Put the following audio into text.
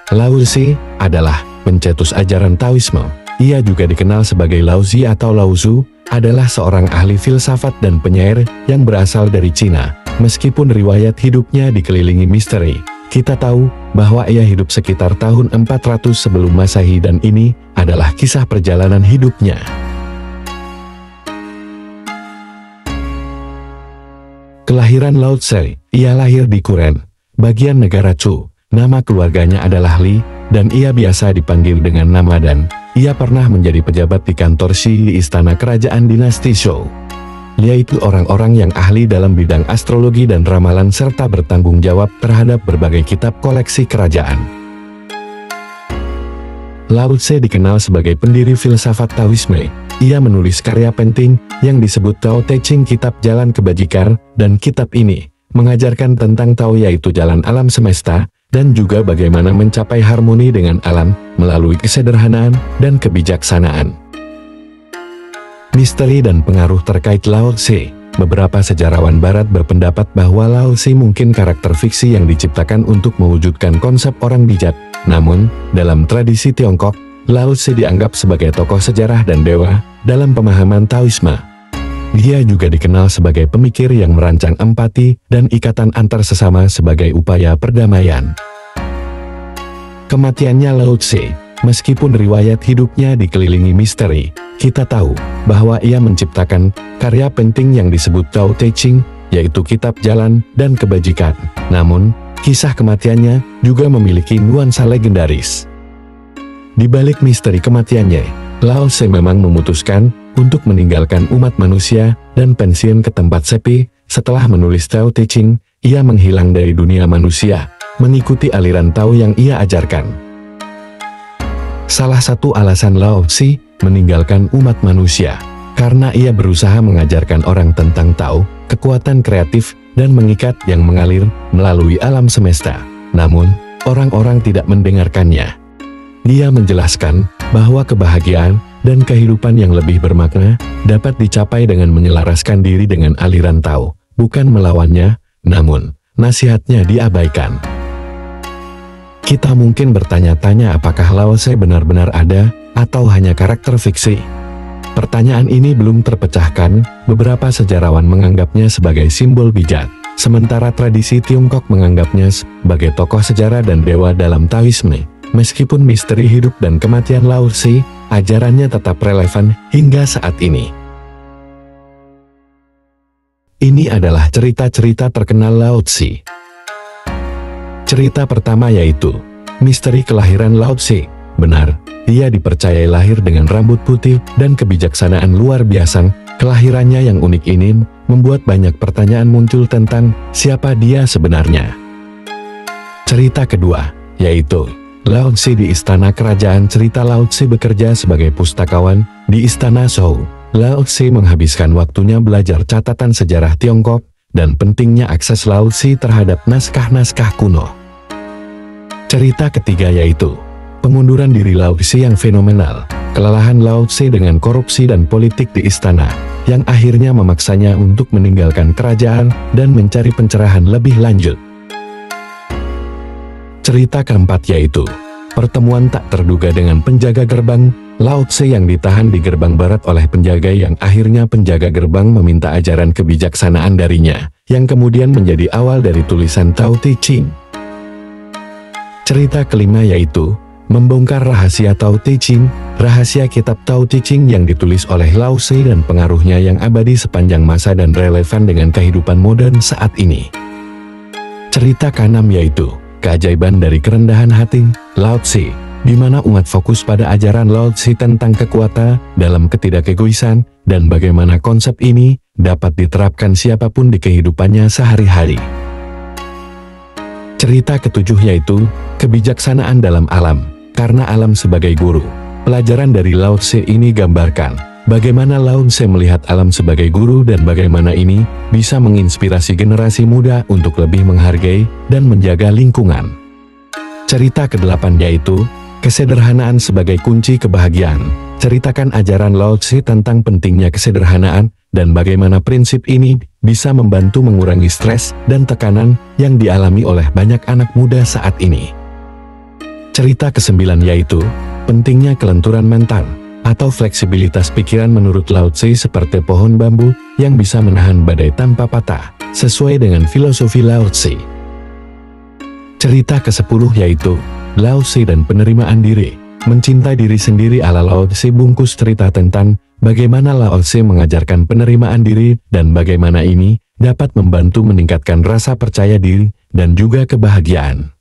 Lao Tzu adalah pencetus ajaran Taoisme. Ia juga dikenal sebagai Lao Tzu atau Lao Tzu, adalah seorang ahli filsafat dan penyair yang berasal dari Cina. Meskipun riwayat hidupnya dikelilingi misteri, kita tahu bahwa ia hidup sekitar tahun 400 sebelum Masehi dan ini adalah kisah perjalanan hidupnya. Kelahiran Lao Tzu. Ia lahir di Kuren, bagian negara Chu. Nama keluarganya adalah Li, dan ia biasa dipanggil dengan nama Dan. Ia pernah menjadi pejabat di kantor Shi di istana kerajaan dinasti Zhou. Yaitu orang-orang yang ahli dalam bidang astrologi dan ramalan serta bertanggung jawab terhadap berbagai kitab koleksi kerajaan. Lao Tzu dikenal sebagai pendiri filsafat Taoisme. Ia menulis karya penting yang disebut Tao Te Ching, kitab jalan kebajikan, dan kitab ini mengajarkan tentang Tao, yaitu jalan alam semesta, dan juga bagaimana mencapai harmoni dengan alam melalui kesederhanaan dan kebijaksanaan. Misteri dan pengaruh terkait Lao Tzu. Beberapa sejarawan barat berpendapat bahwa Lao Tzu mungkin karakter fiksi yang diciptakan untuk mewujudkan konsep orang bijak. Namun, dalam tradisi Tiongkok, Lao Tzu dianggap sebagai tokoh sejarah dan dewa dalam pemahaman Taoisme. Dia juga dikenal sebagai pemikir yang merancang empati dan ikatan antar sesama sebagai upaya perdamaian. Kematiannya Lao Tzu. Meskipun riwayat hidupnya dikelilingi misteri, kita tahu bahwa ia menciptakan karya penting yang disebut Tao Te Ching, yaitu kitab jalan dan kebajikan. Namun, kisah kematiannya juga memiliki nuansa legendaris. Di balik misteri kematiannya, Lao Tzu memang memutuskan untuk meninggalkan umat manusia dan pensiun ke tempat sepi. Setelah menulis Tao Te Ching, ia menghilang dari dunia manusia, mengikuti aliran Tao yang ia ajarkan. Salah satu alasan Lao Tzu meninggalkan umat manusia, karena ia berusaha mengajarkan orang tentang Tao, kekuatan kreatif, dan mengikat yang mengalir melalui alam semesta. Namun, orang-orang tidak mendengarkannya. Dia menjelaskan bahwa kebahagiaan dan kehidupan yang lebih bermakna dapat dicapai dengan menyelaraskan diri dengan aliran Tao, bukan melawannya. Namun, nasihatnya diabaikan. Kita mungkin bertanya-tanya apakah Lao Tzu benar-benar ada, atau hanya karakter fiksi? Pertanyaan ini belum terpecahkan. Beberapa sejarawan menganggapnya sebagai simbol bijak, sementara tradisi Tiongkok menganggapnya sebagai tokoh sejarah dan dewa dalam Taoisme. Meskipun misteri hidup dan kematian Lao Tzu, ajarannya tetap relevan hingga saat ini. Ini adalah cerita-cerita terkenal Lao Tzu. Cerita pertama yaitu misteri kelahiran Lao Tzu. Benar, dia dipercayai lahir dengan rambut putih dan kebijaksanaan luar biasa. Kelahirannya yang unik ini membuat banyak pertanyaan muncul tentang siapa dia sebenarnya. Cerita kedua yaitu Lao Tzu di istana kerajaan. Cerita Lao Tzu bekerja sebagai pustakawan di istana Zhou. Lao Tzu menghabiskan waktunya belajar catatan sejarah Tiongkok dan pentingnya akses Lao Tzu terhadap naskah-naskah kuno. Cerita ketiga yaitu pengunduran diri Lao Tzu yang fenomenal. Kelelahan Lao Tzu dengan korupsi dan politik di istana, yang akhirnya memaksanya untuk meninggalkan kerajaan dan mencari pencerahan lebih lanjut. Cerita keempat yaitu pertemuan tak terduga dengan penjaga gerbang. Lao Tzu yang ditahan di gerbang barat oleh penjaga, yang akhirnya penjaga gerbang meminta ajaran kebijaksanaan darinya, yang kemudian menjadi awal dari tulisan Tao Te Ching. Cerita kelima yaitu membongkar rahasia Tao Te Ching, rahasia kitab Tao Te Ching yang ditulis oleh Lao Tzu dan pengaruhnya yang abadi sepanjang masa dan relevan dengan kehidupan modern saat ini. Cerita keenam yaitu keajaiban dari kerendahan hati Lao Tzu, di mana umat fokus pada ajaran Lao Tzu tentang kekuatan dalam ketidakegoisan dan bagaimana konsep ini dapat diterapkan siapapun di kehidupannya sehari-hari. Cerita ketujuh yaitu kebijaksanaan dalam alam, karena alam sebagai guru. Pelajaran dari Lao Tzu ini gambarkan bagaimana Lao Tzu melihat alam sebagai guru dan bagaimana ini bisa menginspirasi generasi muda untuk lebih menghargai dan menjaga lingkungan. Cerita ke-8 yaitu kesederhanaan sebagai kunci kebahagiaan. Ceritakan ajaran Lao Tzu tentang pentingnya kesederhanaan dan bagaimana prinsip ini bisa membantu mengurangi stres dan tekanan yang dialami oleh banyak anak muda saat ini. Cerita ke-9 yaitu, pentingnya kelenturan mental, atau fleksibilitas pikiran menurut Lao Tse seperti pohon bambu yang bisa menahan badai tanpa patah, sesuai dengan filosofi Lao Tse. Cerita ke-10 yaitu, Lao Tse dan penerimaan diri, mencintai diri sendiri ala Lao Tse bungkus cerita tentang bagaimana Lao Tse mengajarkan penerimaan diri dan bagaimana ini dapat membantu meningkatkan rasa percaya diri dan juga kebahagiaan.